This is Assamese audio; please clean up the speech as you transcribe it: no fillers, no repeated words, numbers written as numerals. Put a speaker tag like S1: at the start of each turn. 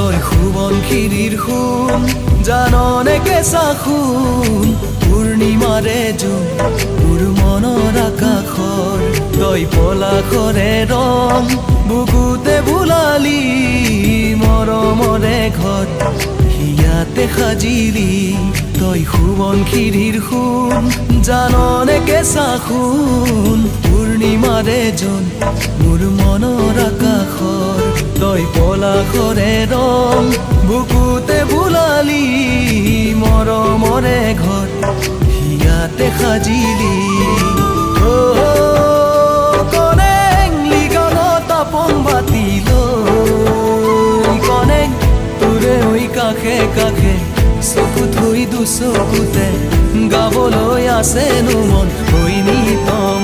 S1: তই সোৱণশিৰীৰ সোণ জাননে কেঁচা সোণ পূৰ্ণিমাৰে জোন মোৰ মনৰ আকাশৰ তই পলাশৰে ৰং বুকুতে বোলালি মৰমৰে ঘৰ হিয়াতে সাজিলি তই সোৱণশিৰীৰ সোণ জাননে কেঁচা সোণ পূৰ্ণিমাৰে জোন মোৰ মনৰ আকাশৰ তই পলাশৰে ৰং বুকুতে বোলালি মৰমৰে ঘৰ হিয়াতে সাজিলি কনেং লিগানত আপন বাতিলৈ কনেং তোৰে ঐ কাষে কাষে চকু থৈ দুচকুতে গাবলৈ আছেনো মন হৈ নিতম